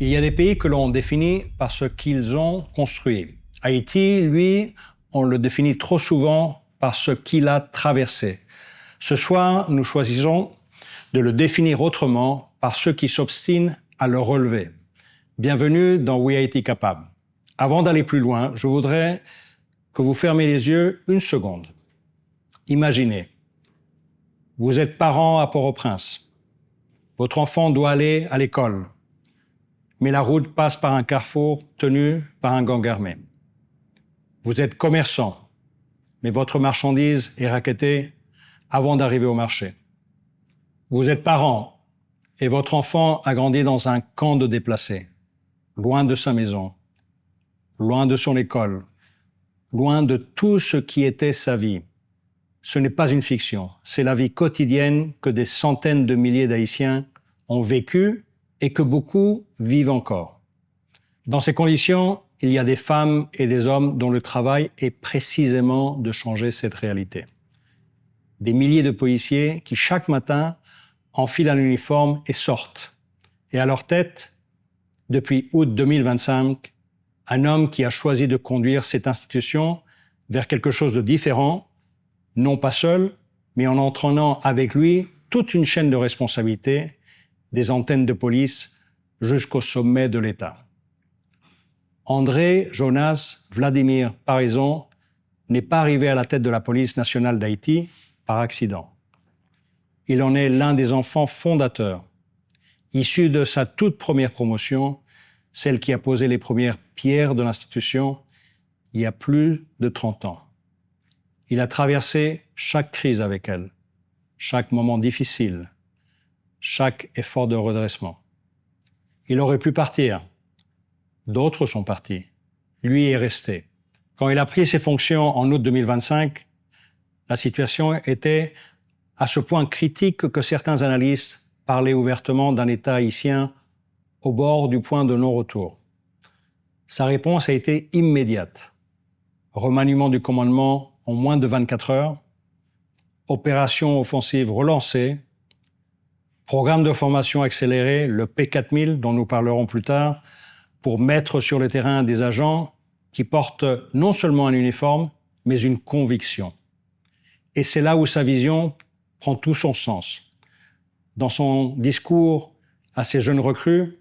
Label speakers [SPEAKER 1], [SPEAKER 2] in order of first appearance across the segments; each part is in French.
[SPEAKER 1] Il y a des pays que l'on définit par ce qu'ils ont construit. Haïti, lui, on le définit trop souvent par ce qu'il a traversé. Ce soir, nous choisissons de le définir autrement par ceux qui s'obstinent à le relever. Bienvenue dans We Haïti Capable. Avant d'aller plus loin, je voudrais que vous fermiez les yeux une seconde. Imaginez, vous êtes parent à Port-au-Prince. Votre enfant doit aller à l'école, mais la route passe par un carrefour tenu par un gang armé. Vous êtes commerçant, mais votre marchandise est raquettée avant d'arriver au marché. Vous êtes parent et votre enfant a grandi dans un camp de déplacés, loin de sa maison, loin de son école, loin de tout ce qui était sa vie. Ce n'est pas une fiction, c'est la vie quotidienne que des centaines de milliers d'Haïtiens ont vécue et que beaucoup vivent encore. Dans ces conditions, il y a des femmes et des hommes dont le travail est précisément de changer cette réalité. Des milliers de policiers qui, chaque matin, enfilent un uniforme et sortent. Et à leur tête, depuis août 2025, un homme qui a choisi de conduire cette institution vers quelque chose de différent, non pas seul, mais en entraînant avec lui toute une chaîne de responsabilités, des antennes de police jusqu'au sommet de l'État. André Jonas Vladimir Paraison n'est pas arrivé à la tête de la police nationale d'Haïti par accident. Il en est l'un des enfants fondateurs, issu de sa toute première promotion, celle qui a posé les premières pierres de l'institution il y a plus de 30 ans. Il a traversé chaque crise avec elle, chaque moment difficile, chaque effort de redressement. Il aurait pu partir. D'autres sont partis. Lui est resté. Quand il a pris ses fonctions en août 2025, la situation était à ce point critique que certains analystes parlaient ouvertement d'un État haïtien au bord du point de non-retour. Sa réponse a été immédiate. Remaniement du commandement en moins de 24 heures, opération offensive relancée, programme de formation accéléré, le P4000 dont nous parlerons plus tard, pour mettre sur le terrain des agents qui portent non seulement un uniforme, mais une conviction. Et c'est là où sa vision prend tout son sens. Dans son discours à ces jeunes recrues,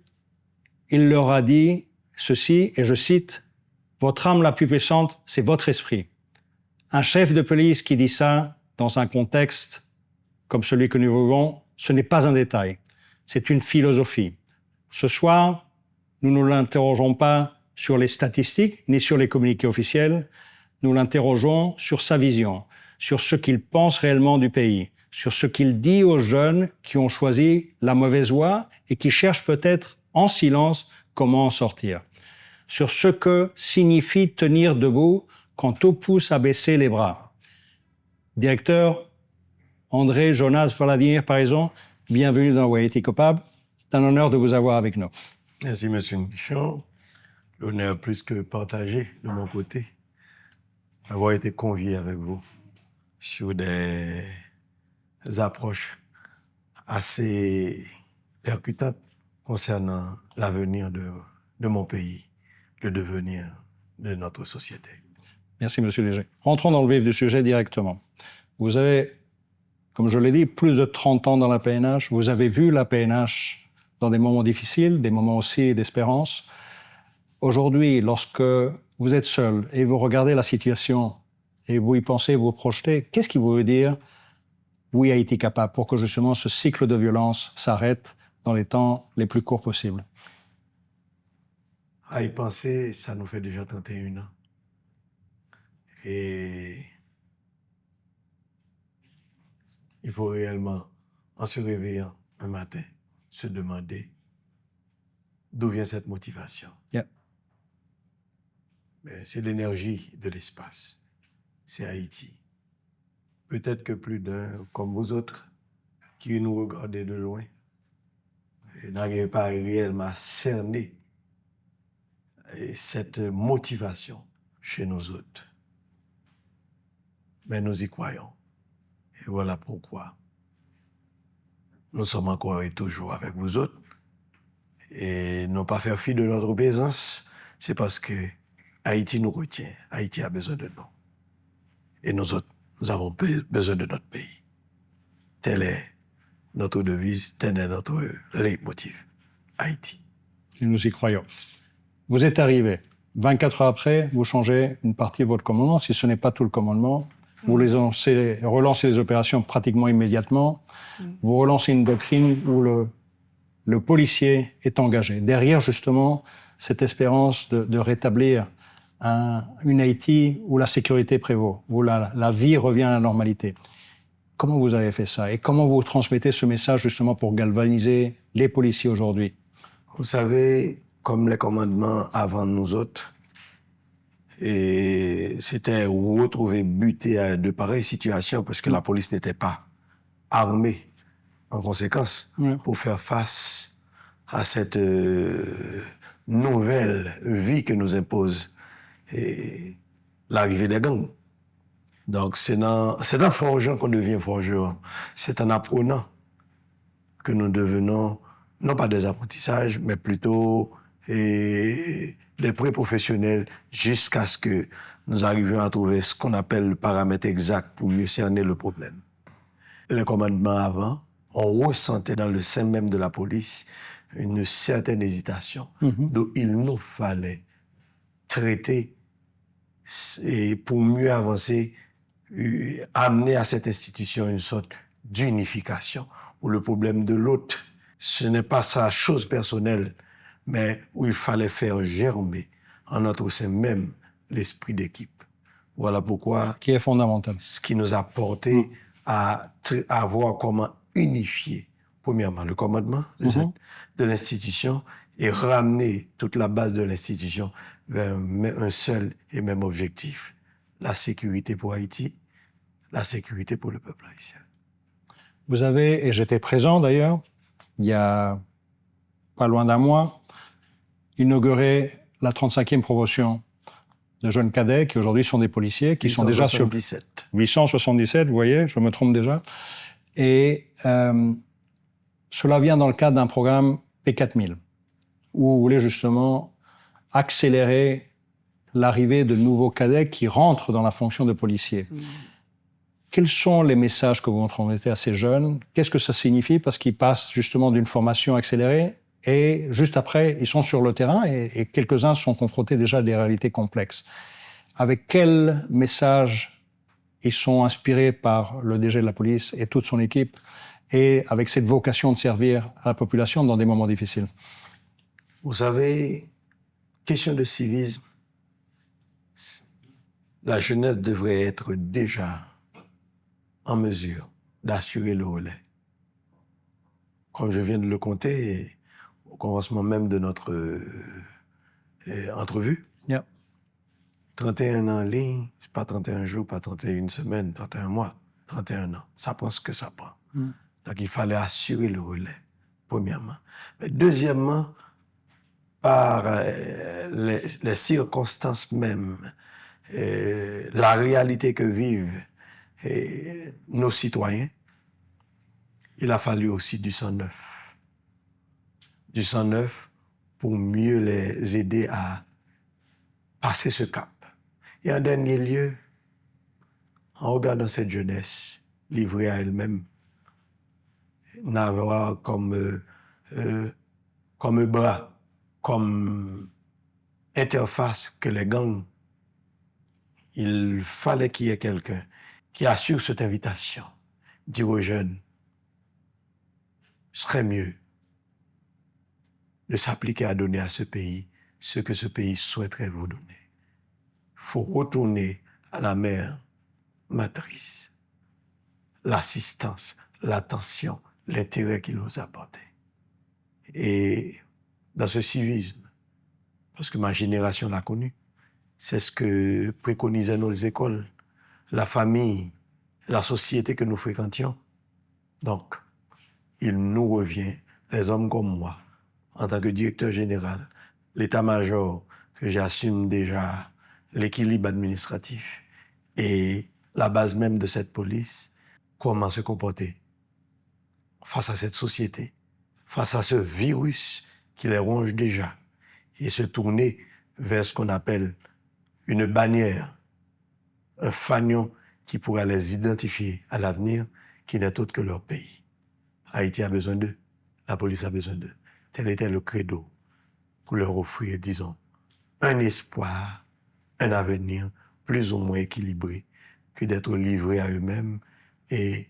[SPEAKER 1] il leur a dit ceci, et je cite, « Votre arme la plus puissante, c'est votre esprit. » Un chef de police qui dit ça dans un contexte comme celui que nous vivons, ce n'est pas un détail, c'est une philosophie. Ce soir, nous ne l'interrogeons pas sur les statistiques ni sur les communiqués officiels, nous l'interrogeons sur sa vision, sur ce qu'il pense réellement du pays, sur ce qu'il dit aux jeunes qui ont choisi la mauvaise voie et qui cherchent peut-être en silence comment en sortir, sur ce que signifie tenir debout quand tout pousse à baisser les bras. Directeur André Jonas Vladimir Paraison, bienvenue dans We Haïti Capable. C'est un honneur de vous avoir avec nous.
[SPEAKER 2] Merci, M. Nichon. L'honneur plus que partagé de mon côté, d'avoir été convié avec vous sur des approches assez percutantes concernant l'avenir de mon pays, le devenir de notre société.
[SPEAKER 1] Merci, M. Léger. Rentrons dans le vif du sujet directement. Vous avez, comme je l'ai dit, plus de 30 ans dans la PNH. Vous avez vu la PNH dans des moments difficiles, des moments aussi d'espérance. Aujourd'hui, lorsque vous êtes seul et vous regardez la situation et vous y pensez, vous projetez, qu'est-ce qui vous veut dire « Oui, Haïti capable » pour que justement ce cycle de violence s'arrête dans les temps les plus courts possibles?
[SPEAKER 2] À y penser, ça nous fait déjà 31 ans. Et il faut réellement, en se réveillant un matin, se demander d'où vient cette motivation.
[SPEAKER 1] Yeah.
[SPEAKER 2] Mais c'est l'énergie de l'espace. C'est Haïti. Peut-être que plus d'un, comme vous autres, qui nous regardez de loin, n'arrivez pas réellement cerner cette motivation chez nous autres. Mais nous y croyons. Et voilà pourquoi nous sommes encore et toujours avec vous autres. et non pas faire fi de notre obéissance, c'est parce que Haïti nous retient. Haïti a besoin de nous. Et nous autres, nous avons besoin de notre pays. Telle est notre devise, tel est notre leitmotiv. Haïti.
[SPEAKER 1] Et nous y croyons. Vous êtes arrivé. 24 heures après, vous changez une partie de votre commandement, si ce n'est pas tout le commandement. Vous relancez les opérations pratiquement immédiatement. Vous relancez une doctrine où le policier est engagé. Derrière, justement, cette espérance de rétablir une Haïti où la sécurité prévaut, où la vie revient à la normalité. Comment vous avez fait ça? Et comment vous transmettez ce message, justement, pour galvaniser les policiers aujourd'hui?
[SPEAKER 2] Vous savez, comme les commandements avant nous autres, et c'était retrouver buté à de pareilles situations parce que la police n'était pas armée en conséquence pour faire face à cette nouvelle vie que nous impose l'arrivée des gangs. Donc c'est en forgeant qu'on devient forgeron. C'est en apprenant que nous devenons non pas des apprentissages, mais plutôt des pré-professionnels jusqu'à ce que nous arrivions à trouver ce qu'on appelle le paramètre exact pour mieux cerner le problème. Les commandements avant, on ressentait dans le sein même de la police une certaine hésitation, d'où il nous fallait traiter et pour mieux avancer, amener à cette institution une sorte d'unification, où le problème de l'autre, ce n'est pas sa chose personnelle, mais où il fallait faire germer en notre sein même l'esprit d'équipe. Voilà pourquoi...
[SPEAKER 1] Qui est fondamental.
[SPEAKER 2] Ce qui nous a porté à voir comment unifier, premièrement, le commandement de l'institution et ramener toute la base de l'institution vers un seul et même objectif. La sécurité pour Haïti, la sécurité pour le peuple haïtien.
[SPEAKER 1] Vous avez, et j'étais présent d'ailleurs, il y a pas loin d'un mois, inauguré la 35e promotion de jeunes cadets qui aujourd'hui sont des policiers, qui sont déjà sur 877, vous voyez, je me trompe déjà. Et cela vient dans le cadre d'un programme P4000, où vous voulez justement accélérer l'arrivée de nouveaux cadets qui rentrent dans la fonction de policier. Quels sont les messages que vous transmettez à ces jeunes? Qu'est-ce que ça signifie? Parce qu'ils passent justement d'une formation accélérée et juste après, ils sont sur le terrain et quelques-uns sont confrontés déjà à des réalités complexes. Avec quel message ils sont inspirés par le DG de la police et toute son équipe et avec cette vocation de servir à la population dans des moments difficiles?
[SPEAKER 2] Vous savez, question de civisme, la jeunesse devrait être déjà en mesure d'assurer le relais. Comme je viens de le compter au commencement même de notre entrevue, 31 ans en ligne, c'est pas 31 jours, pas 31 semaines, 31 mois, 31 ans. Ça prend ce que ça prend. Donc il fallait assurer le relais, premièrement. Mais deuxièmement, par les circonstances mêmes, la réalité que vivent nos citoyens, il a fallu aussi du sang neuf. Du sang neuf pour mieux les aider à passer ce cap. Et en dernier lieu, en regardant cette jeunesse livrée à elle-même, n'avoir comme bras, comme interface que les gangs, il fallait qu'il y ait quelqu'un qui assure cette invitation, dire aux jeunes, ce serait mieux de s'appliquer à donner à ce pays ce que ce pays souhaiterait vous donner. Il faut retourner à la mère matrice, l'assistance, l'attention, l'intérêt qu'il nous a apporté. Et dans ce civisme, parce que ma génération l'a connu, c'est ce que préconisaient nos écoles, la famille, la société que nous fréquentions. Donc, il nous revient, les hommes comme moi, en tant que directeur général, l'état-major, que j'assume déjà l'équilibre administratif et la base même de cette police, comment se comporter face à cette société, face à ce virus qui les ronge déjà et se tourner vers ce qu'on appelle une bannière, un fanion qui pourra les identifier à l'avenir, qui n'est autre que leur pays. Haïti a besoin d'eux, la police a besoin d'eux. Tel était le credo pour leur offrir, disons, un espoir, un avenir plus ou moins équilibré que d'être livrés à eux-mêmes et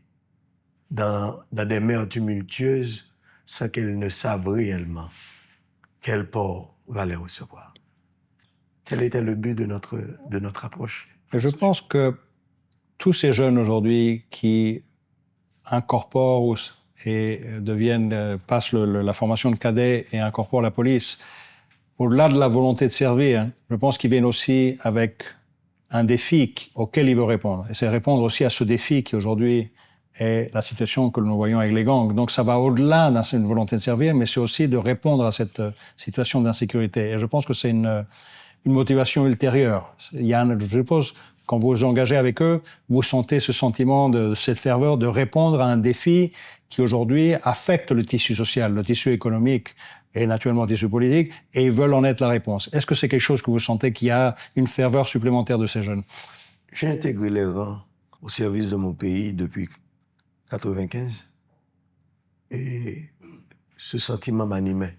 [SPEAKER 2] dans des mers tumultueuses sans qu'elles ne savent réellement quel port va les recevoir. Tel était le but de notre approche.
[SPEAKER 1] Et je pense que tous ces jeunes aujourd'hui qui incorporent et passent la formation de cadet et incorporent la police, au-delà de la volonté de servir, je pense qu'ils viennent aussi avec un défi auquel ils veulent répondre. Et c'est répondre aussi à ce défi qui aujourd'hui est la situation que nous voyons avec les gangs. Donc ça va au-delà d'une volonté de servir, mais c'est aussi de répondre à cette situation d'insécurité. Et je pense que c'est une motivation ultérieure. Je suppose, quand vous vous engagez avec eux, vous sentez ce sentiment de cette ferveur de répondre à un défi qui aujourd'hui affecte le tissu social, le tissu économique et naturellement le tissu politique, et ils veulent en être la réponse. Est-ce que c'est quelque chose que vous sentez qu'il y a une ferveur supplémentaire de ces jeunes?
[SPEAKER 2] J'ai intégré les rangs au service de mon pays depuis 1995 et ce sentiment m'animait.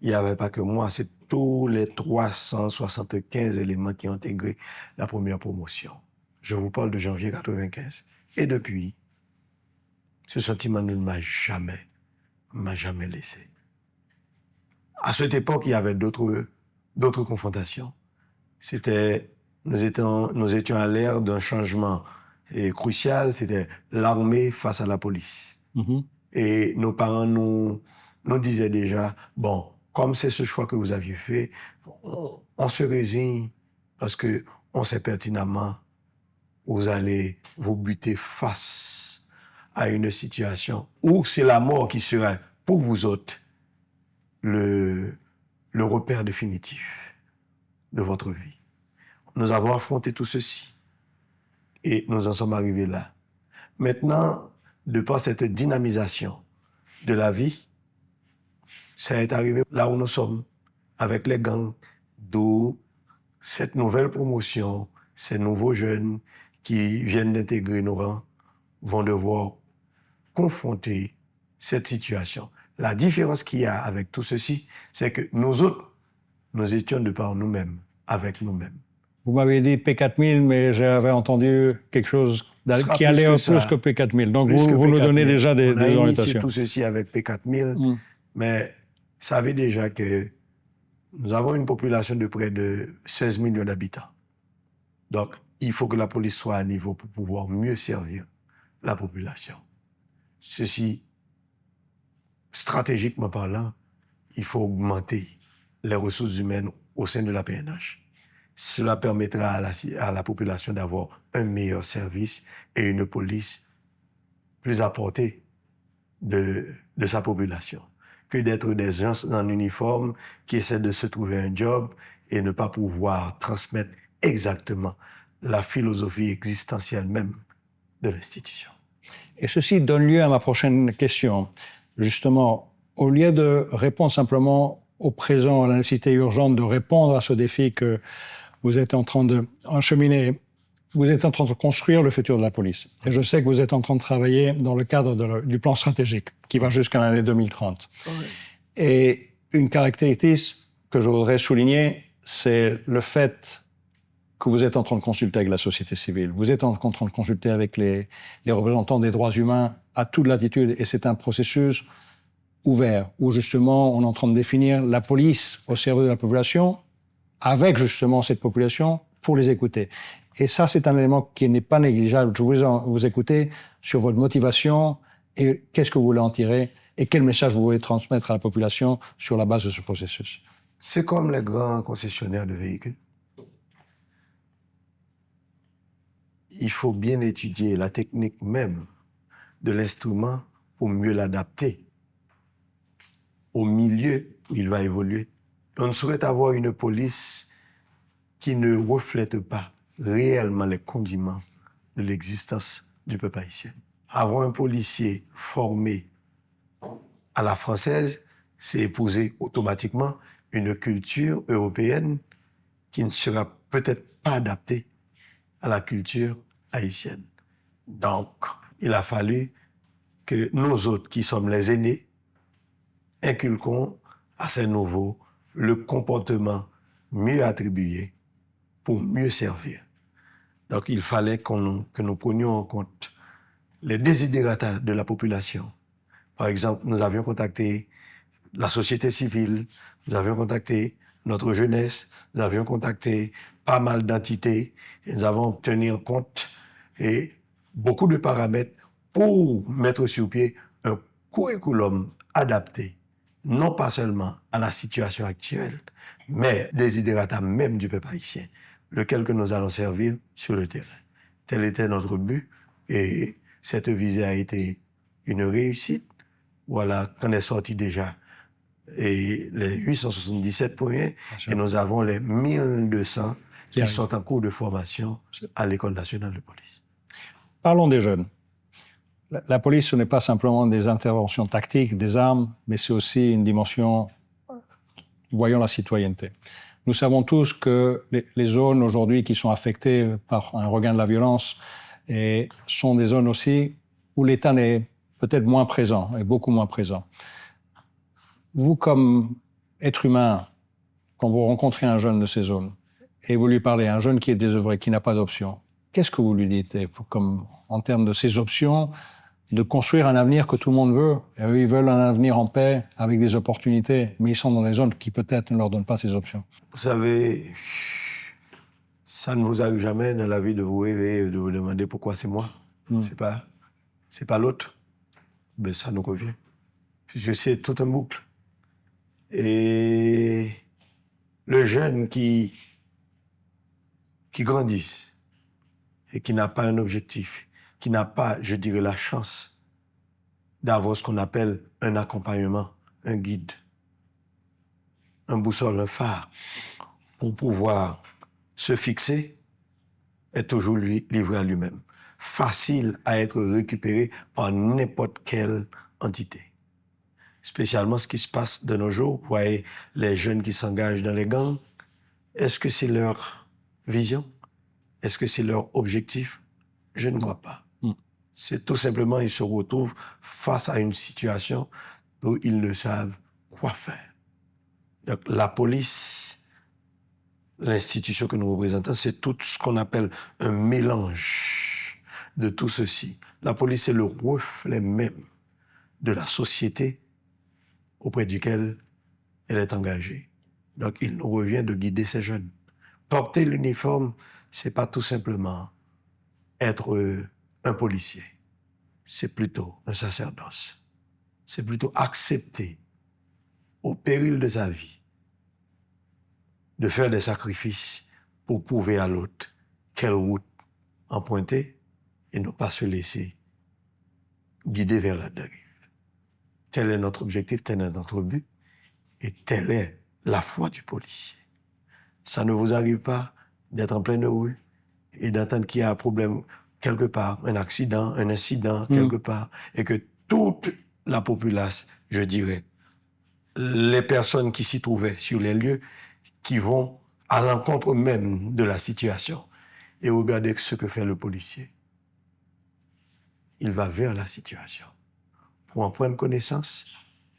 [SPEAKER 2] Il n'y avait pas que moi, c'est tous les 375 éléments qui ont intégré la première promotion. Je vous parle de janvier 1995. Et depuis, ce sentiment ne m'a jamais laissé. À cette époque, il y avait d'autres confrontations. Nous étions à l'ère d'un changement crucial, c'était l'armée face à la police. Mm-hmm. Et nos parents nous disaient déjà, bon, comme c'est ce choix que vous aviez fait, on se résigne parce que on sait pertinemment vous allez vous buter face à une situation où c'est la mort qui sera pour vous autres le repère définitif de votre vie. Nous avons affronté tout ceci et nous en sommes arrivés là. Maintenant, de par cette dynamisation de la vie, ça est arrivé là où nous sommes, avec les gangs, d'où cette nouvelle promotion, ces nouveaux jeunes qui viennent d'intégrer nos rangs vont devoir confronter cette situation. La différence qu'il y a avec tout ceci, c'est que nous autres, nous étions de par nous-mêmes, avec nous-mêmes.
[SPEAKER 1] Vous m'avez dit P4000, mais j'avais entendu quelque chose qui allait plus que P4000. Donc vous nous donnez déjà des orientations.
[SPEAKER 2] On a initié tout ceci avec P4000, mais savez déjà que nous avons une population de près de 16 millions d'habitants. Donc, il faut que la police soit à niveau pour pouvoir mieux servir la population. Ceci, stratégiquement parlant, il faut augmenter les ressources humaines au sein de la PNH. Cela permettra à la population d'avoir un meilleur service et une police plus à portée de sa population que d'être des gens en uniforme qui essaient de se trouver un job et ne pas pouvoir transmettre exactement la philosophie existentielle même de l'institution.
[SPEAKER 1] Et ceci donne lieu à ma prochaine question. Justement, au lieu de répondre simplement au présent, à la nécessité urgente de répondre à ce défi que vous êtes en train d'encheminer, vous êtes en train de construire le futur de la police. Et je sais que vous êtes en train de travailler dans le cadre du plan stratégique qui va jusqu'à l'année 2030. Oui. Et une caractéristique que je voudrais souligner, c'est le fait que vous êtes en train de consulter avec la société civile. Vous êtes en train de consulter avec les représentants des droits humains à toute latitude. Et c'est un processus ouvert où justement on est en train de définir la police au service de la population avec justement cette population pour les écouter. Et ça, c'est un élément qui n'est pas négligeable. Je voulais vous écouter sur votre motivation et qu'est-ce que vous voulez en tirer et quel message vous voulez transmettre à la population sur la base de ce processus.
[SPEAKER 2] C'est comme les grands concessionnaires de véhicules. Il faut bien étudier la technique même de l'instrument pour mieux l'adapter au milieu où il va évoluer. On ne saurait avoir une police qui ne reflète pas réellement les condiments de l'existence du peuple haïtien. Avoir un policier formé à la française c'est épouser automatiquement une culture européenne qui ne sera peut-être pas adaptée à la culture haïtienne. Donc, il a fallu que nous autres, qui sommes les aînés, inculquons à ces nouveaux le comportement mieux attribué pour mieux servir. Donc, il fallait que nous prenions en compte les désidératas de la population. Par exemple, nous avions contacté la société civile, nous avions contacté notre jeunesse, nous avions contacté pas mal d'entités et nous avons tenu en compte beaucoup de paramètres pour mettre sur pied un curriculum adapté, non pas seulement à la situation actuelle, mais des idératas même du peuple haïtien, lequel que nous allons servir sur le terrain. Tel était notre but et cette visée a été une réussite. Voilà qu'on est sorti déjà et les 877 premiers et nous avons les 1200 qui sont en cours de formation à l'École nationale de police.
[SPEAKER 1] Parlons des jeunes. La police, ce n'est pas simplement des interventions tactiques, des armes, mais c'est aussi une dimension, voyons la citoyenneté. Nous savons tous que les zones aujourd'hui qui sont affectées par un regain de la violence sont des zones aussi où l'État n'est peut-être moins présent, et beaucoup moins présent. Vous, comme être humain, quand vous rencontrez un jeune de ces zones, et vous lui parlez, un jeune qui est désœuvré, qui n'a pas d'option, qu'est-ce que vous lui dites en termes de ces options, de construire un avenir que tout le monde veut? Et eux, ils veulent un avenir en paix, avec des opportunités, mais ils sont dans des zones qui peut-être ne leur donnent pas ces options.
[SPEAKER 2] Vous savez, ça ne vous arrive jamais dans la vie de vous rêver et de vous demander pourquoi c'est moi, c'est pas l'autre. Ben ça nous revient. Puisque c'est tout un boucle. Et le jeune qui grandit et qui n'a pas un objectif, qui n'a pas, je dirais, la chance d'avoir ce qu'on appelle un accompagnement, un guide, un boussole, un phare, pour pouvoir se fixer, est toujours livré à lui-même. Facile à être récupéré par n'importe quelle entité. Spécialement ce qui se passe de nos jours, vous voyez les jeunes qui s'engagent dans les gangs, est-ce que c'est leur vision? Est-ce que c'est leur objectif? Je ne crois pas. C'est tout simplement, ils se retrouvent face à une situation où ils ne savent quoi faire. Donc, la police, l'institution que nous représentons, c'est tout ce qu'on appelle un mélange de tout ceci. La police est le reflet même de la société auprès duquel elle est engagée. Donc, il nous revient de guider ces jeunes. Porter l'uniforme, c'est pas tout simplement être un policier. C'est plutôt un sacerdoce. C'est plutôt accepter, au péril de sa vie, de faire des sacrifices pour prouver à l'autre quelle route emprunter et ne pas se laisser guider vers la dérive. Tel est notre objectif, tel est notre but et telle est la foi du policier. Ça ne vous arrive pas d'être en pleine rue et d'entendre qu'il y a un problème quelque part, un accident, un incident quelque part, et que toute la populace, je dirais, les personnes qui s'y trouvaient sur les lieux, qui vont à l'encontre même de la situation. Et regardez ce que fait le policier. Il va vers la situation. Pour en prendre connaissance,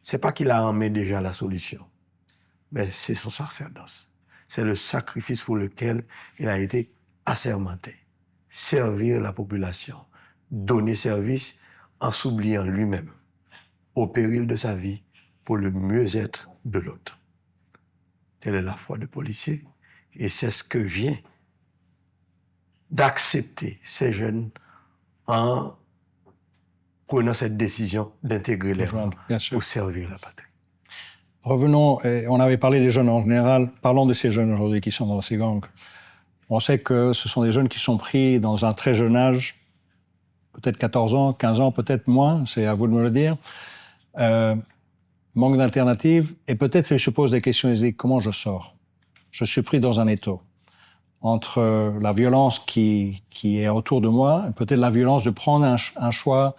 [SPEAKER 2] c'est pas qu'il a en main déjà la solution, mais c'est son sacerdoce. C'est le sacrifice pour lequel il a été assermenté. Servir la population, donner service en s'oubliant lui-même, au péril de sa vie, pour le mieux-être de l'autre. Telle est la foi du policier, et c'est ce que vient d'accepter ces jeunes en prenant cette décision d'intégrer les rangs pour servir la patrie.
[SPEAKER 1] Revenons, on avait parlé des jeunes en général, parlons de ces jeunes aujourd'hui qui sont dans ces gangs. On sait que ce sont des jeunes qui sont pris dans un très jeune âge, peut-être 14 ans, 15 ans, peut-être moins, c'est à vous de me le dire. Manque d'alternatives, et peut-être ils se posent des questions, ils se disent comment je sors? Je suis pris dans un étau entre la violence qui est autour de moi, et peut-être la violence de prendre un choix,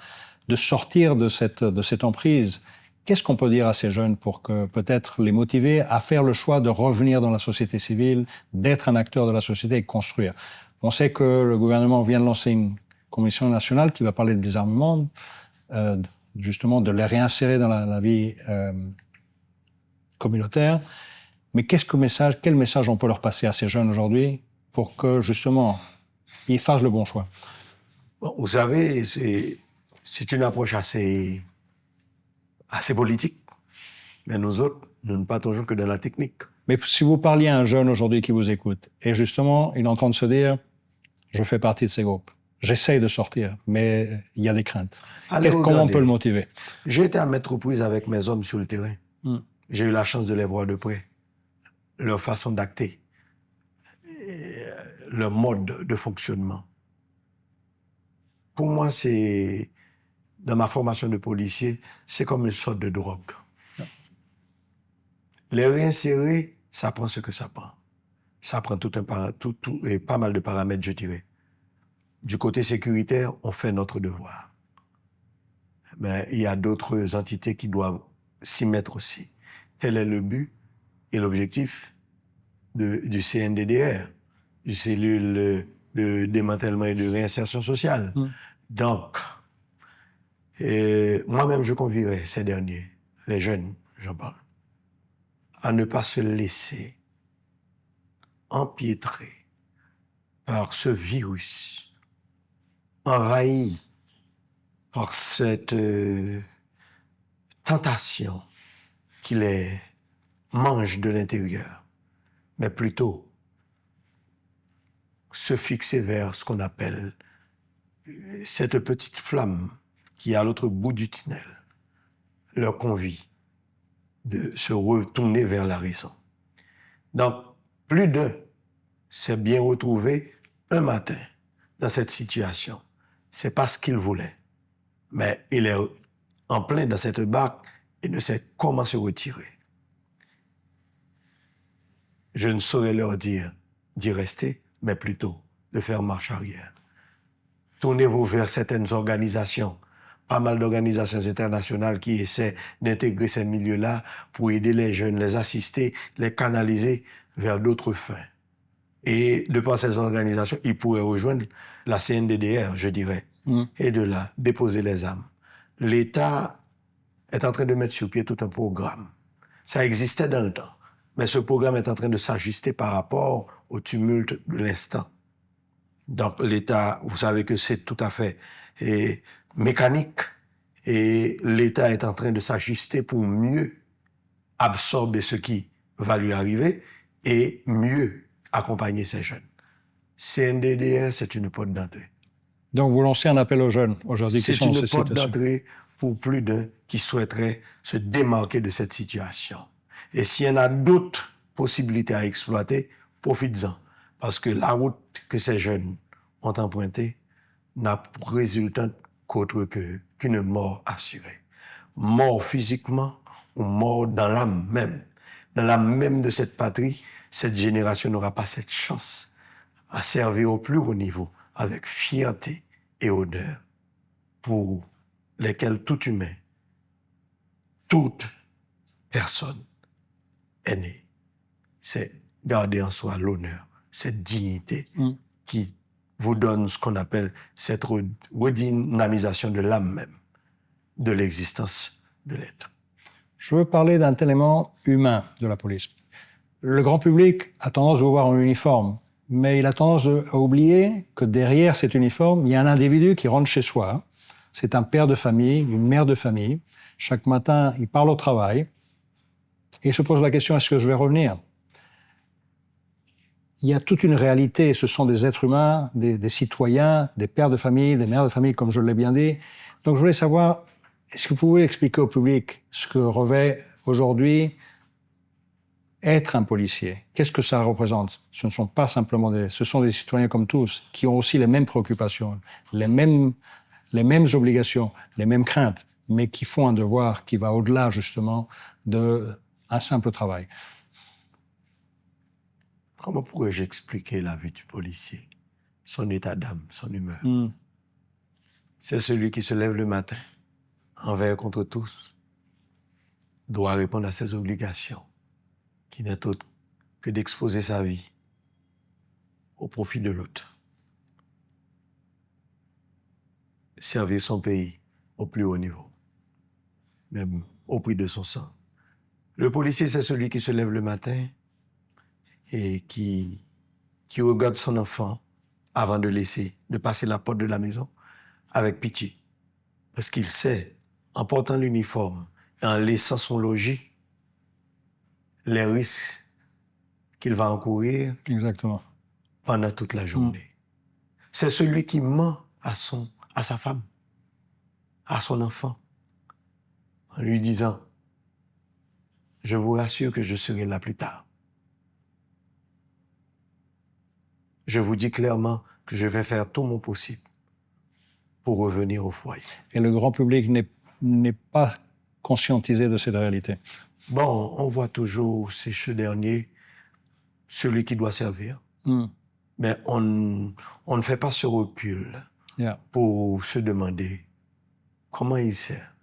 [SPEAKER 1] de sortir de cette emprise. Qu'est-ce qu'on peut dire à ces jeunes pour que peut-être les motiver à faire le choix de revenir dans la société civile, d'être un acteur de la société et de construire? On sait que le gouvernement vient de lancer une commission nationale qui va parler de désarmement, justement de les réinsérer dans la vie communautaire. Mais quel message on peut leur passer à ces jeunes aujourd'hui pour que justement ils fassent le bon choix?
[SPEAKER 2] Bon, vous savez, c'est une approche assez politique. Mais nous autres, nous ne partons que dans la technique.
[SPEAKER 1] Mais si vous parliez à un jeune aujourd'hui qui vous écoute, et justement, il est en train de se dire, je fais partie de ces groupes, j'essaye de sortir, mais il y a des craintes. Comment on peut le motiver?
[SPEAKER 2] J'ai été à mettre aux prises avec mes hommes sur le terrain. J'ai eu la chance de les voir de près. Leur façon d'acter, leur mode de fonctionnement. Pour moi, dans ma formation de policier, c'est comme une sorte de drogue. Les réinsérer, ça prend ce que ça prend. Ça prend et pas mal de paramètres, je dirais. Du côté sécuritaire, on fait notre devoir. Mais il y a d'autres entités qui doivent s'y mettre aussi. Tel est le but et l'objectif du CNDDR, du cellule de démantèlement et de réinsertion sociale. Donc, moi-même, je convierais ces derniers, les jeunes, j'en parle, à ne pas se laisser empiétrer par ce virus, envahi par cette tentation qui les mange de l'intérieur, mais plutôt se fixer vers ce qu'on appelle cette petite flamme qui est à l'autre bout du tunnel, leur convie de se retourner vers la raison. Donc, plus d'un s'est bien retrouvé un matin dans cette situation. C'est pas ce qu'il voulait, mais il est en plein dans cette barque et ne sait comment se retirer. Je ne saurais leur dire d'y rester, mais plutôt de faire marche arrière. Tournez-vous vers certaines organisations, pas mal d'organisations internationales qui essaient d'intégrer ces milieux-là pour aider les jeunes, les assister, les canaliser vers d'autres fins. Et de par ces organisations, ils pourraient rejoindre la CNDDR, je dirais, et de là, déposer les armes. L'État est en train de mettre sur pied tout un programme. Ça existait dans le temps, mais ce programme est en train de s'ajuster par rapport au tumulte de l'instant. Donc l'État, vous savez que c'est tout à fait mécanique et l'État est en train de s'ajuster pour mieux absorber ce qui va lui arriver et mieux accompagner ces jeunes. CNDDR, c'est une porte d'entrée.
[SPEAKER 1] Donc vous lancez un appel aux jeunes aujourd'hui qui sont dans cette situation.
[SPEAKER 2] C'est une porte d'entrée pour plus d'un qui souhaiterait se démarquer de cette situation. Et s'il y en a d'autres possibilités à exploiter, profites-en. Parce que la route que ces jeunes ont empruntée n'a pour résultat qu'une mort assurée. Mort physiquement ou mort dans l'âme même. Dans l'âme même de cette patrie, cette génération n'aura pas cette chance à servir au plus haut niveau avec fierté et honneur pour lesquels tout humain, toute personne est née. C'est garder en soi l'honneur, cette dignité qui vous donne ce qu'on appelle cette redynamisation de l'âme même, de l'existence de l'être.
[SPEAKER 1] Je veux parler d'un élément humain de la police. Le grand public a tendance à vous voir en uniforme, mais il a tendance à oublier que derrière cet uniforme, il y a un individu qui rentre chez soi. C'est un père de famille, une mère de famille. Chaque matin, il parle au travail et il se pose la question, est-ce que je vais revenir ? Il y a toute une réalité, ce sont des êtres humains, des citoyens, des pères de famille, des mères de famille, comme je l'ai bien dit. Donc je voulais savoir, est-ce que vous pouvez expliquer au public ce que revêt aujourd'hui être un policier? Qu'est-ce que ça représente? Ce ne sont pas simplement ce sont des citoyens comme tous, qui ont aussi les mêmes préoccupations, les mêmes obligations, les mêmes craintes, mais qui font un devoir qui va au-delà, justement, d'un simple travail.
[SPEAKER 2] Comment pourrais-je expliquer la vie du policier? Son état d'âme, son humeur. C'est celui qui se lève le matin, envers contre tous, doit répondre à ses obligations, qui n'est autre que d'exposer sa vie au profit de l'autre. Servir son pays au plus haut niveau, même au prix de son sang. Le policier, c'est celui qui se lève le matin et qui regarde son enfant avant de passer la porte de la maison avec pitié. Parce qu'il sait, en portant l'uniforme et en laissant son logis, les risques qu'il va encourir
[SPEAKER 1] Exactement.
[SPEAKER 2] pendant toute la journée. C'est celui qui ment à sa femme, à son enfant, en lui disant « Je vous rassure que je serai là plus tard. Je vous dis clairement que je vais faire tout mon possible pour revenir au foyer. »
[SPEAKER 1] Et le grand public n'est pas conscientisé de cette réalité.
[SPEAKER 2] Bon, on voit toujours ce dernier, celui qui doit servir. Mais on ne fait pas ce recul pour se demander comment il sert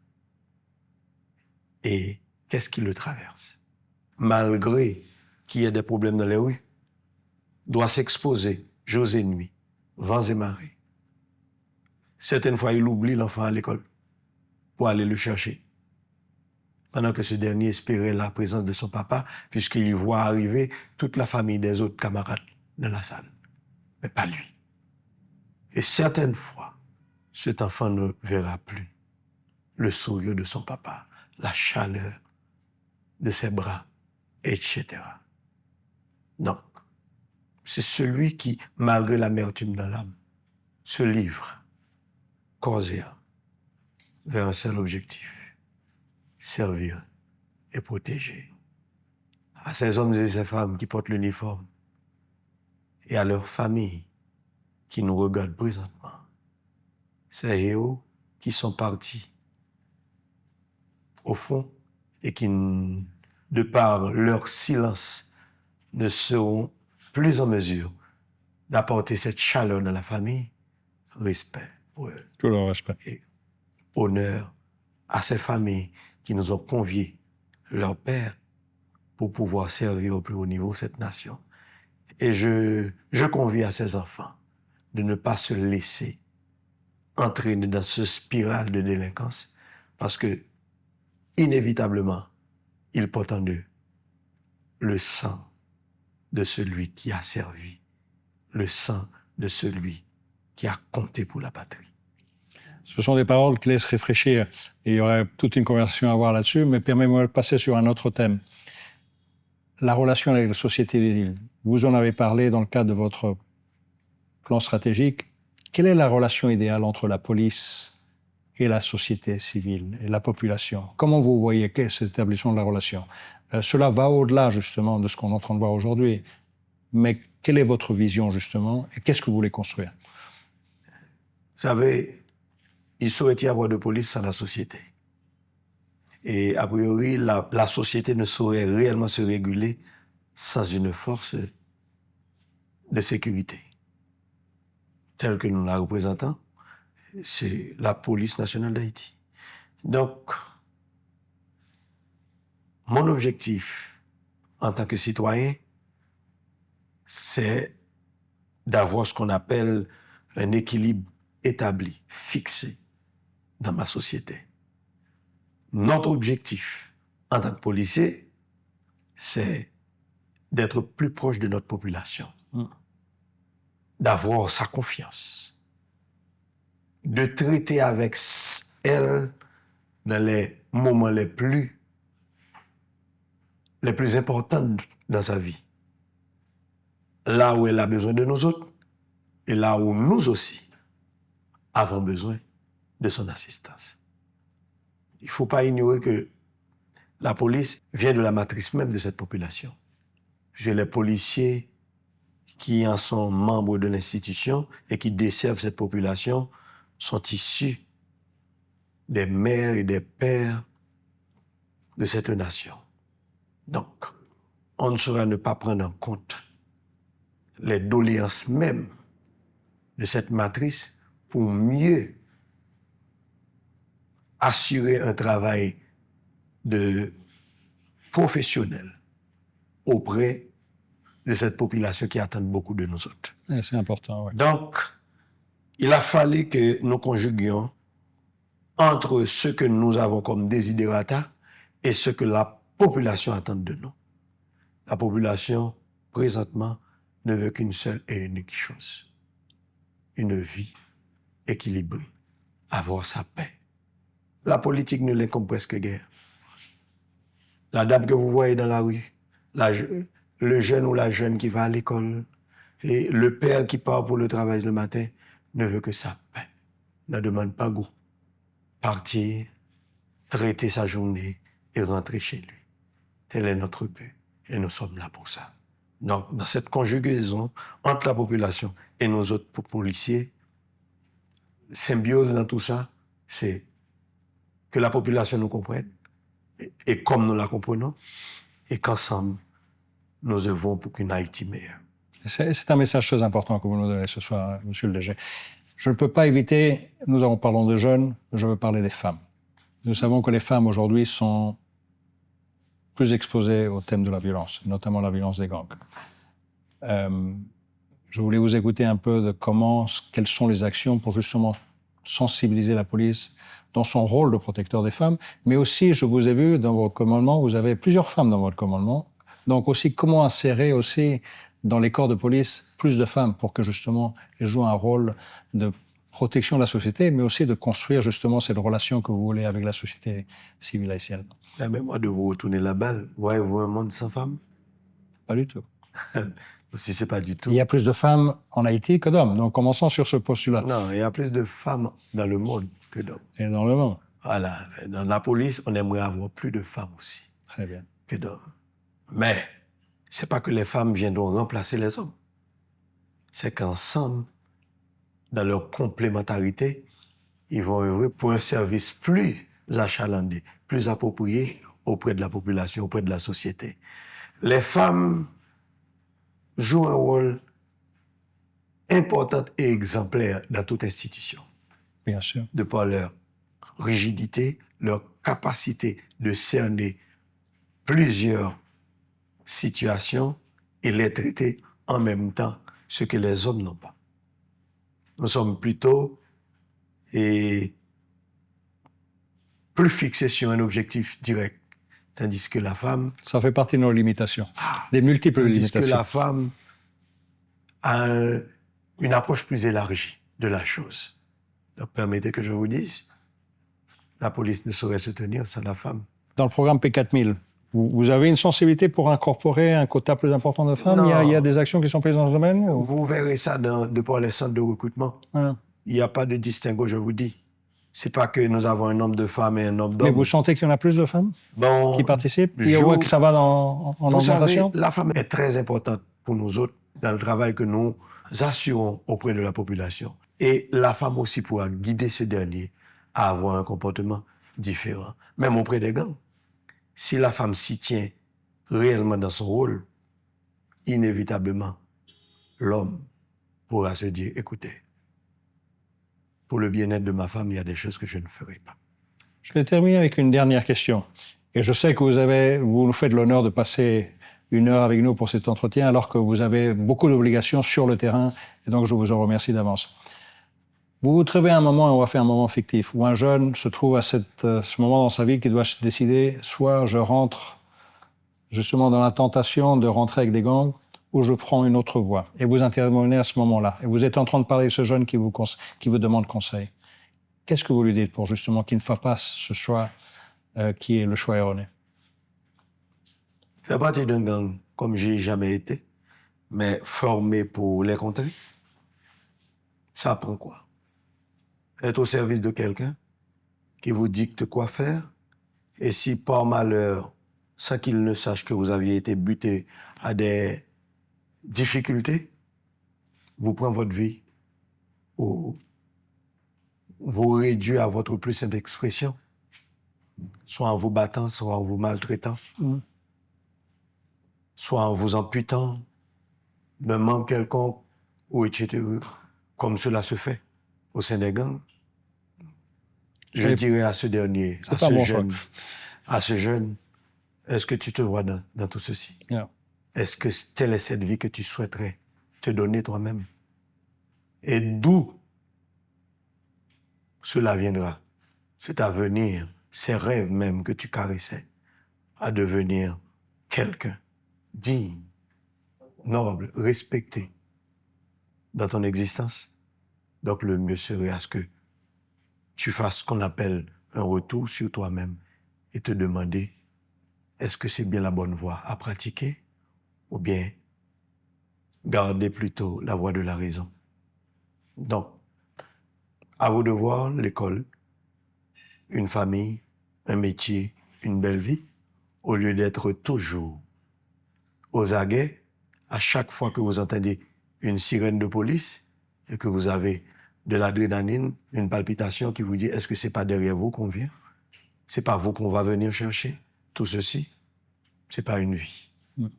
[SPEAKER 2] et qu'est-ce qui le traverse. Malgré qu'il y ait des problèmes dans les rues, doit s'exposer jour et nuit, vents et marées. Certaines fois, il oublie l'enfant à l'école pour aller le chercher. Pendant que ce dernier espérait la présence de son papa, puisqu'il voit arriver toute la famille des autres camarades dans la salle. Mais pas lui. Et certaines fois, cet enfant ne verra plus le sourire de son papa, la chaleur de ses bras, etc. Donc, c'est celui qui, malgré l'amertume dans l'âme, se livre, corps et âme, vers un seul objectif, servir et protéger. À ces hommes et ces femmes qui portent l'uniforme et à leurs familles qui nous regardent présentement, ces héros qui sont partis au fond et qui, de par leur silence, ne seront plus en mesure d'apporter cette chaleur dans la famille, respect pour eux.
[SPEAKER 1] Tout le respect.
[SPEAKER 2] Et honneur à ces familles qui nous ont conviés, leur père, pour pouvoir servir au plus haut niveau cette nation. Et je convie à ces enfants de ne pas se laisser entraîner dans ce spirale de délinquance parce que, inévitablement, ils portent en eux le sang de celui qui a servi, le sang de celui qui a compté pour la patrie.
[SPEAKER 1] Ce sont des paroles qui laissent réfléchir. Et il y aurait toute une conversation à avoir là-dessus, mais permettez-moi de passer sur un autre thème. La relation avec la société civile. Vous en avez parlé dans le cadre de votre plan stratégique. Quelle est la relation idéale entre la police et la société civile et la population? Comment vous voyez cet établissement de la relation? Cela va au-delà, justement, de ce qu'on est en train de voir aujourd'hui. Mais quelle est votre vision, justement, et qu'est-ce que vous voulez construire?
[SPEAKER 2] Vous savez, il saurait y avoir de police sans la société. Et a priori, la société ne saurait réellement se réguler sans une force de sécurité. Telle que nous la représentons, c'est la police nationale d'Haïti. Donc, mon objectif en tant que citoyen, c'est d'avoir ce qu'on appelle un équilibre établi, fixé dans ma société. Notre objectif en tant que policier, c'est d'être plus proche de notre population, d'avoir sa confiance, de traiter avec elle dans les moments les plus importants dans sa vie. Là où elle a besoin de nous autres et là où nous aussi avons besoin de son assistance. Il ne faut pas ignorer que la police vient de la matrice même de cette population. Les policiers qui en sont membres de l'institution et qui desservent cette population sont issus des mères et des pères de cette nation. Donc, on ne saurait ne pas prendre en compte les doléances même de cette matrice pour mieux assurer un travail de professionnel auprès de cette population qui attend beaucoup de nous autres.
[SPEAKER 1] Et c'est important, oui.
[SPEAKER 2] Donc, il a fallu que nous conjuguions entre ce que nous avons comme desiderata et ce que la population attend de nous. La population, présentement, ne veut qu'une seule et unique chose. Une vie équilibrée, avoir sa paix. La politique ne l'est comme presque guère. La dame que vous voyez dans la rue, le jeune ou la jeune qui va à l'école, et le père qui part pour le travail le matin, ne veut que sa paix. Ne demande pas goût. Partir, traiter sa journée et rentrer chez lui. Tel est notre but. Et nous sommes là pour ça. Donc, dans cette conjugaison entre la population et nos autres policiers, symbiose dans tout ça, c'est que la population nous comprenne, et comme nous la comprenons, et qu'ensemble, nous œuvrons pour qu'une Haïti meilleure.
[SPEAKER 1] C'est un message très important que vous nous donnez ce soir, Monsieur le DG. Je ne peux pas éviter, parlons de jeunes, je veux parler des femmes. Nous savons que les femmes aujourd'hui sont plus exposées au thème de la violence, notamment la violence des gangs. Je voulais vous écouter un peu de quelles sont les actions pour justement sensibiliser la police dans son rôle de protecteur des femmes, mais aussi, je vous ai vu dans votre commandement, vous avez plusieurs femmes dans votre commandement, donc aussi comment insérer aussi dans les corps de police plus de femmes pour que justement elles jouent un rôle de protection de la société, mais aussi de construire justement cette relation que vous voulez avec la société civile haïtienne.
[SPEAKER 2] Permettez-moi de vous retourner la balle. Voyez-vous un monde sans femmes?
[SPEAKER 1] Pas du tout.
[SPEAKER 2] Si c'est pas du tout.
[SPEAKER 1] Il y a plus de femmes en Haïti que d'hommes, donc commençons sur ce postulat.
[SPEAKER 2] Non, il y a plus de femmes dans le monde que d'hommes.
[SPEAKER 1] Et dans le monde.
[SPEAKER 2] Voilà. Dans la police, on aimerait avoir plus de femmes aussi.
[SPEAKER 1] Très bien.
[SPEAKER 2] Que d'hommes. Mais c'est pas que les femmes viendront remplacer les hommes. C'est qu'ensemble, dans leur complémentarité, ils vont œuvrer pour un service plus achalandé, plus approprié auprès de la population, auprès de la société. Les femmes jouent un rôle important et exemplaire dans toute institution.
[SPEAKER 1] Bien sûr.
[SPEAKER 2] De par leur rigidité, leur capacité de cerner plusieurs situations et les traiter en même temps, ce que les hommes n'ont pas. Nous sommes plutôt plus fixés sur un objectif direct, tandis que la femme...
[SPEAKER 1] Ça fait partie de nos limitations, des multiples limitations.
[SPEAKER 2] Tandis que la femme a une approche plus élargie de la chose. Donc, permettez que je vous dise, la police ne saurait se tenir sans la femme.
[SPEAKER 1] Dans le programme P4000, vous avez une sensibilité pour incorporer un quota plus important de femmes? Il y a des actions qui sont prises dans ce domaine? Ou...
[SPEAKER 2] Vous verrez ça de par les centres de recrutement.
[SPEAKER 1] Voilà.
[SPEAKER 2] Il n'y a pas de distinguo, je vous dis. C'est pas que nous avons un nombre de femmes et un nombre d'hommes.
[SPEAKER 1] Mais vous sentez qu'il y en a plus de femmes qui participent? Il voit que ça va en augmentation?
[SPEAKER 2] Savez, la femme est très importante pour nous autres dans le travail que nous assurons auprès de la population. Et la femme aussi pourra guider ce dernier à avoir un comportement différent, même auprès des gangs. Si la femme s'y tient réellement dans son rôle, inévitablement, l'homme pourra se dire, écoutez, pour le bien-être de ma femme, il y a des choses que je ne ferai pas.
[SPEAKER 1] Je vais terminer avec une dernière question. Et je sais que vous nous faites l'honneur de passer 1 heure avec nous pour cet entretien, alors que vous avez beaucoup d'obligations sur le terrain, et donc je vous en remercie d'avance. Vous vous trouvez à un moment, et on va faire un moment fictif, où un jeune se trouve à ce moment dans sa vie qu'il doit se décider, soit je rentre justement dans la tentation de rentrer avec des gangs, ou je prends une autre voie. Et vous intervenez à ce moment-là. Et vous êtes en train de parler de ce jeune qui vous demande conseil. Qu'est-ce que vous lui dites pour justement qu'il ne fasse pas ce choix qui est le choix erroné?
[SPEAKER 2] Faire partie d'un gang, comme j'ai jamais été, mais formé pour les contrer, ça prend quoi? Être au service de quelqu'un qui vous dicte quoi faire, et si par malheur, sans qu'il ne sache que vous aviez été buté à des difficultés, vous prenez votre vie ou vous réduit à votre plus simple expression, soit en vous battant, soit en vous maltraitant, soit en vous amputant d'un membre quelconque, ou etc., comme cela se fait au sein des gangs. Je dirais à ce dernier, à ce jeune, Est-ce que tu te vois dans tout ceci?
[SPEAKER 1] Yeah.
[SPEAKER 2] Est-ce que telle est cette vie que tu souhaiterais te donner toi-même? Et d'où cela viendra? Cet avenir, ces rêves même que tu caressais, à devenir quelqu'un digne, noble, respecté dans ton existence. Donc le mieux serait à ce que tu fasses ce qu'on appelle un retour sur toi-même et te demander est-ce que c'est bien la bonne voie à pratiquer ou bien garder plutôt la voie de la raison. Donc, à vos devoirs, l'école, une famille, un métier, une belle vie, au lieu d'être toujours aux aguets, à chaque fois que vous entendez une sirène de police et que vous avez de l'adrénaline, une palpitation qui vous dit est-ce que c'est pas derrière vous qu'on vient? C'est pas vous qu'on va venir chercher? Tout ceci, c'est pas une vie.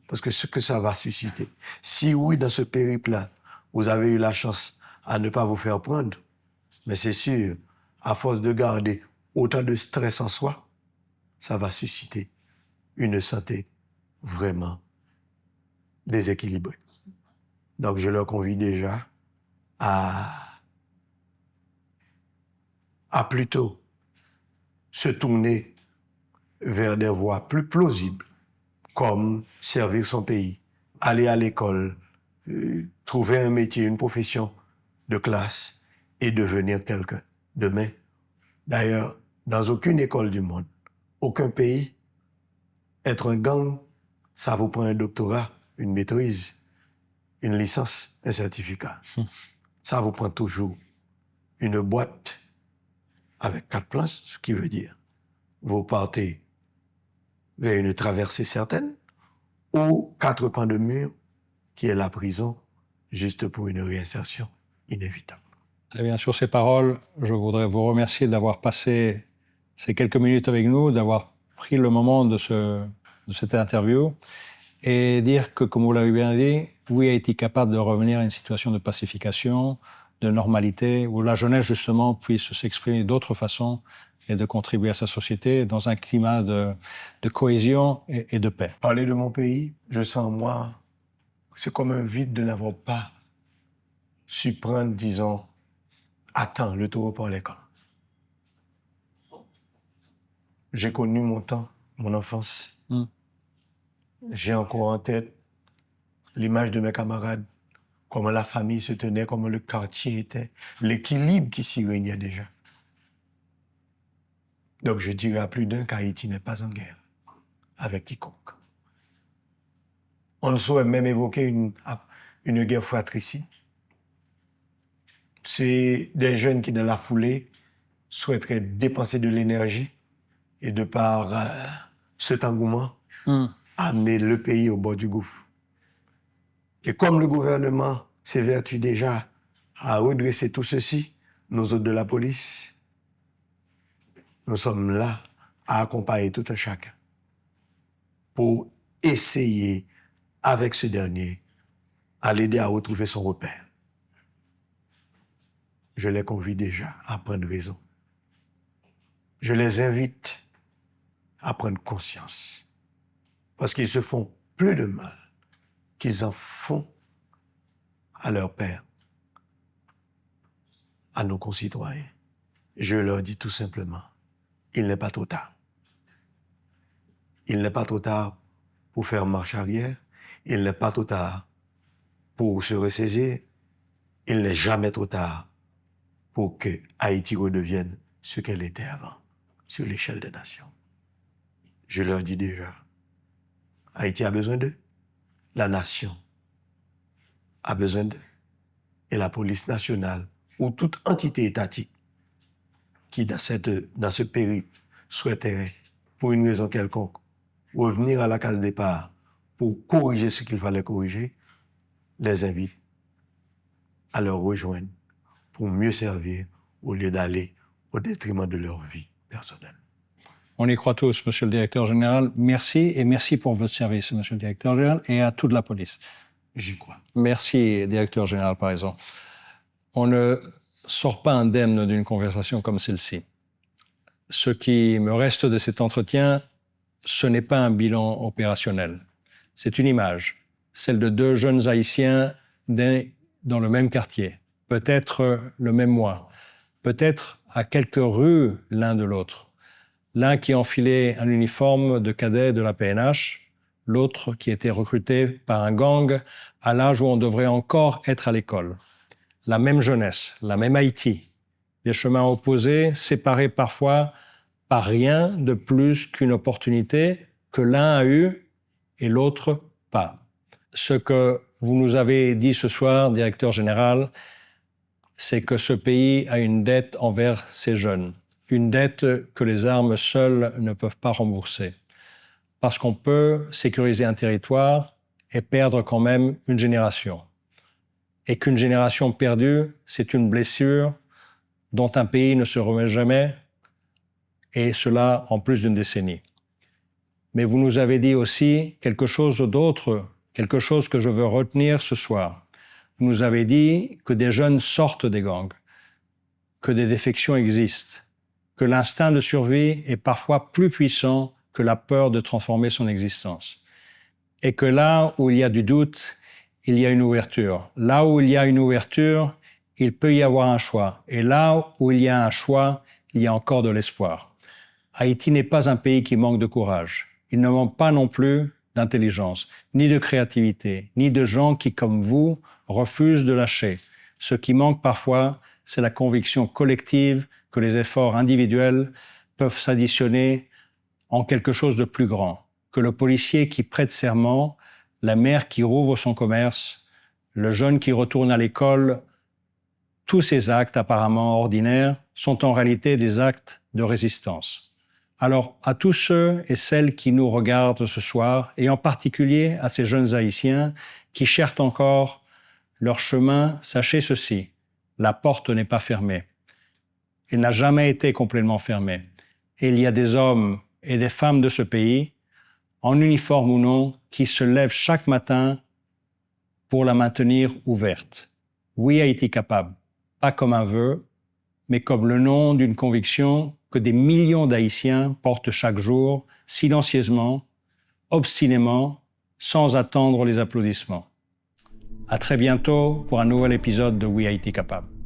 [SPEAKER 2] Parce que ce que ça va susciter, si oui, dans ce périple-là, vous avez eu la chance à ne pas vous faire prendre, mais c'est sûr, à force de garder autant de stress en soi, ça va susciter une santé vraiment déséquilibrée. Donc, je leur convie déjà à plutôt se tourner vers des voies plus plausibles, comme servir son pays, aller à l'école, trouver un métier, une profession de classe et devenir quelqu'un demain. D'ailleurs, dans aucune école du monde, aucun pays, être un gang, ça vous prend un doctorat, une maîtrise, une licence, un certificat. Ça vous prend toujours une boîte avec 4 places, ce qui veut dire vous partez vers une traversée certaine ou 4 pans de mur qui est la prison juste pour une réinsertion inévitable.
[SPEAKER 1] Très bien, sur ces paroles, je voudrais vous remercier d'avoir passé ces quelques minutes avec nous, d'avoir pris le moment de cette interview et dire que, comme vous l'avez bien dit, oui, Haïti est capable de revenir à une situation de pacification, de normalité, où la jeunesse, justement, puisse s'exprimer d'autres façons et de contribuer à sa société dans un climat de cohésion et de paix.
[SPEAKER 2] Parler de mon pays, je sens en moi, c'est comme un vide de n'avoir pas su prendre, disons, attends, le taureau par les cornes. J'ai connu mon temps, mon enfance. J'ai encore en tête l'image de mes camarades, comment la famille se tenait, comment le quartier était, l'équilibre qui s'y régnait déjà. Donc je dirais à plus d'un qu'Haïti n'est pas en guerre avec quiconque. On ne saurait même évoquer une guerre fratricide. C'est des jeunes qui, dans la foulée, souhaiteraient dépenser de l'énergie et de par cet engouement, amener le pays au bord du gouffre. Et comme le gouvernement s'évertue déjà à redresser tout ceci, nous autres de la police, nous sommes là à accompagner tout un chacun pour essayer, avec ce dernier, à l'aider à retrouver son repère. Je les convie déjà à prendre raison. Je les invite à prendre conscience. Parce qu'ils se font plus de mal qu'ils en font à leur père, à nos concitoyens. Je leur dis tout simplement, il n'est pas trop tard. Il n'est pas trop tard pour faire marche arrière. Il n'est pas trop tard pour se ressaisir. Il n'est jamais trop tard pour que Haïti redevienne ce qu'elle était avant, sur l'échelle des nations. Je leur dis déjà, Haïti a besoin d'eux, la nation a besoin d'eux, et la police nationale ou toute entité étatique qui, dans ce périple, souhaiterait, pour une raison quelconque, revenir à la case départ pour corriger ce qu'il fallait corriger, les invite à leur rejoindre pour mieux servir au lieu d'aller au détriment de leur vie personnelle.
[SPEAKER 1] On y croit tous, Monsieur le Directeur Général. Merci et merci pour votre service, Monsieur le Directeur Général, et à toute la police.
[SPEAKER 2] J'y crois.
[SPEAKER 1] Merci, Directeur Général, par exemple. On ne sort pas indemne d'une conversation comme celle-ci. Ce qui me reste de cet entretien, ce n'est pas un bilan opérationnel. C'est une image, celle de deux jeunes Haïtiens nés dans le même quartier, peut-être le même mois, peut-être à quelques rues l'un de l'autre. L'un qui enfilait un uniforme de cadet de la PNH, l'autre qui était recruté par un gang à l'âge où on devrait encore être à l'école. La même jeunesse, la même Haïti, des chemins opposés, séparés parfois par rien de plus qu'une opportunité que l'un a eue et l'autre pas. Ce que vous nous avez dit ce soir, directeur général, c'est que ce pays a une dette envers ses jeunes, une dette que les armes seules ne peuvent pas rembourser. Parce qu'on peut sécuriser un territoire et perdre quand même une génération. Et qu'une génération perdue, c'est une blessure dont un pays ne se remet jamais, et cela en plus d'une décennie. Mais vous nous avez dit aussi quelque chose d'autre, quelque chose que je veux retenir ce soir. Vous nous avez dit que des jeunes sortent des gangs, que des défections existent, que l'instinct de survie est parfois plus puissant que la peur de transformer son existence. Et que là où il y a du doute, il y a une ouverture. Là où il y a une ouverture, il peut y avoir un choix. Et là où il y a un choix, il y a encore de l'espoir. Haïti n'est pas un pays qui manque de courage. Il ne manque pas non plus d'intelligence, ni de créativité, ni de gens qui, comme vous, refusent de lâcher. Ce qui manque parfois, c'est la conviction collective que les efforts individuels peuvent s'additionner en quelque chose de plus grand, que le policier qui prête serment, la mère qui rouvre son commerce, le jeune qui retourne à l'école, tous ces actes apparemment ordinaires sont en réalité des actes de résistance. Alors, à tous ceux et celles qui nous regardent ce soir, et en particulier à ces jeunes Haïtiens qui cherchent encore leur chemin, sachez ceci, la porte n'est pas fermée. Elle n'a jamais été complètement fermée. Et il y a des hommes et des femmes de ce pays, en uniforme ou non, qui se lèvent chaque matin pour la maintenir ouverte. Oui, Haïti capable, pas comme un vœu, mais comme le nom d'une conviction que des millions d'Haïtiens portent chaque jour, silencieusement, obstinément, sans attendre les applaudissements. À très bientôt pour un nouvel épisode de Oui, Haïti capable.